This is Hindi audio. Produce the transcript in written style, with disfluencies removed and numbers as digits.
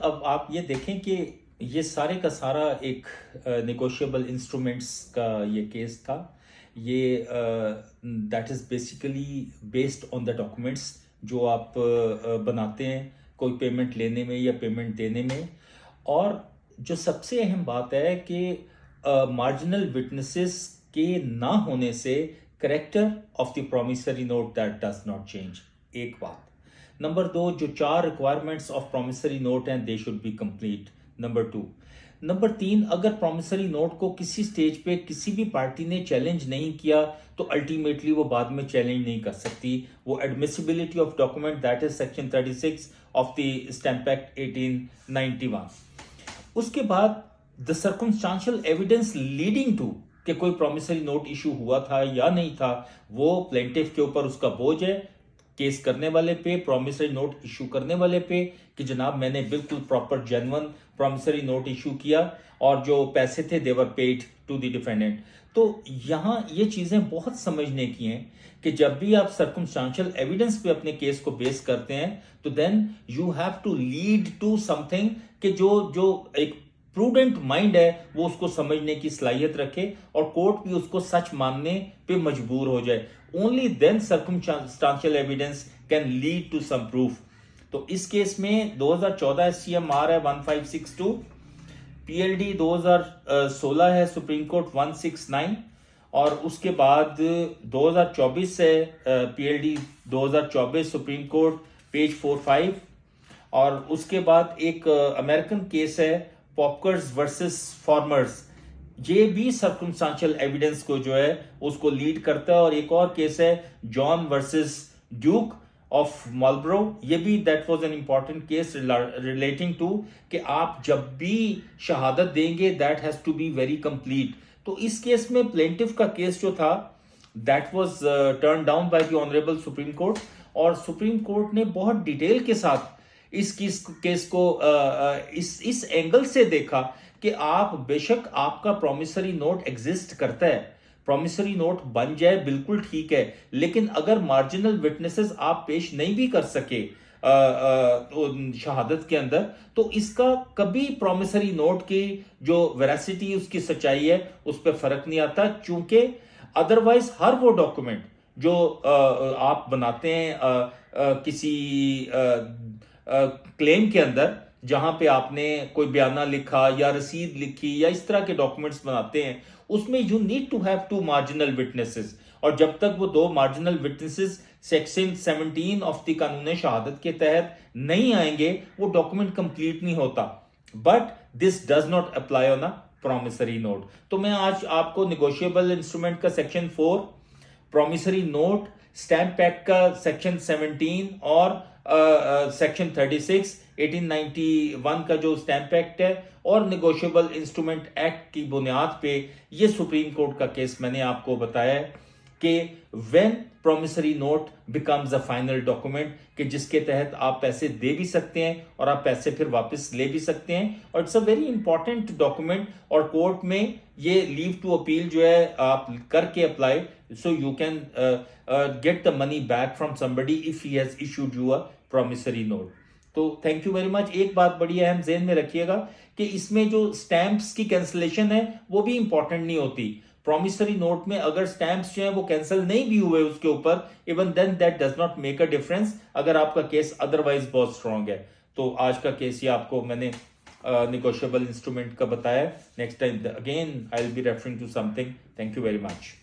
अब आप ये देखें कि ये सारे का सारा एक नेगोशिएबल इंस्ट्रूमेंट्स का ये केस था। ये that is basically based on the documents जो आप बनाते हैं कोई पेमेंट लेने में या पेमेंट देने में। और जो सबसे अहम बात है कि मार्जिनल विटनेसेस के ना होने से character of the promissory note that does not change. एक बात। नंबर दो, जो 4 रिक्वायरमेंट्स ऑफ प्रोमिसरी नोट हैं they should be complete. Number 2। Number 3, अगर प्रोमिसरी नोट को किसी स्टेज पे किसी भी पार्टी ने चैलेंज नहीं किया तो अल्टीमेटली वो बाद में चैलेंज नहीं कर सकती। वो admissibility of document that is section 36 of the stamp act 1891। उसके बाद the circumstantial evidence leading to कि कोई प्रोमिसरी नोट इशू हुआ था या नहीं था, वो प्लेंटिफ के ऊपर उसका बोझ है केस करने वाले पे, प्रोमिसरी नोट इशू करने वाले पे कि जनाब मैंने बिल्कुल proper genuine promissory note issue किया और जो पैसे थे देवर पेड टू द डिफेंडेंट। तो यहाँ ये चीजें बहुत समझने की हैं कि जब भी आप सर्कमस्टांशियल एविडेंस पे अपने केस को बेस करते हैं तो then you have to lead to something कि जो जो एक प्रूडेंट माइंड है वो उसको समझने की सलाहियत रखे और कोर्ट भी उसको सच मानने पे मजबूर हो जाए। Only then circumstantial evidence can lead to some proof. तो इस केस में 2014 एससीएमआर है 1562, पीएलडी 2016 है सुप्रीम कोर्ट 169, और उसके बाद 2024 से पीएलडी 2024 सुप्रीम कोर्ट पेज 45, और उसके बाद एक अमेरिकन केस है पॉपकर्स वर्सेस फार्मर्स। ये भी सर्कमस्टांशियल एविडेंस को जो है उसको लीड करता है। और एक और केस है John versus Duke of Marlborough. ये भी that was an important case relating to कि आप जब भी शहादत देंगे that has to be very complete. तो इस केस में प्लेंटिफ का केस जो था that was turned down by the honourable Supreme Court, और सुप्रीम कोर्ट ने बहुत डिटेल के साथ इस केस को इस एंगल से देखा कि आप बेशक आपका प्रोमिसरी नोट एग्जिस्ट करता है, प्रोमिसरी नोट बन जाए बिल्कुल ठीक है, लेकिन अगर मार्जिनल विटनेसेस आप पेश नहीं भी कर सके शहादत के अंदर तो इसका कभी प्रोमिसरी नोट की जो वेरासिटी उसकी सच्चाई है उस पर फर्क नहीं आता, क्योंकि अदरवाइज हर वो डॉक्यूमेंट जो आप बनाते हैं किसी क्लेम के अंदर जहां पे आपने कोई बयाना लिखा या रसीद लिखी या इस तरह के डॉक्यूमेंट्स बनाते हैं उसमें you need to have 2 marginal witnesses, और जब तक वो 2 marginal witnesses section 17 of the कानून शहादत के तहत नहीं आएंगे वो डॉक्यूमेंट कंप्लीट नहीं होता। But this does not apply on a promissory note. तो मैं आज आपको निगोशिएबल इंस्ट्रूमेंट का section 4, promissory note, stamp act का सेक्शन 17 और सेक्शन 36 1891 का जो स्टैम्प एक्ट है और निगोशिएबल इंस्ट्रूमेंट एक्ट की बुनियाद पे ये सुप्रीम कोर्ट का केस मैंने आपको बताया है कि when promissory note becomes a final document कि जिसके तहत आप पैसे दे भी सकते हैं और आप पैसे फिर वापस ले भी सकते हैं, और it's a very important document. और कोर्ट में ये लीव टू अपील जो है आप करके apply so you can get the money back from somebody if he has issued you a promissory note. तो थैंक यू वेरी मच। एक बात बड़ी अहम ज़हन में रखिएगा कि इसमें जो स्टैंप्स की कैंसलेशन है वो भी इंपॉर्टेंट नहीं होती। प्रोमिसरी नोट में अगर स्टैंप्स जो है वो कैंसिल नहीं भी हुए उसके ऊपर, even then that does not make a difference अगर आपका केस अदरवाइज बहुत स्ट्रांग है। तो आज का केस ये आपको मैंने निगोशिएबल इंस्ट्रूमेंट का बताया। Next time again I will be referring to something. Thank you very much.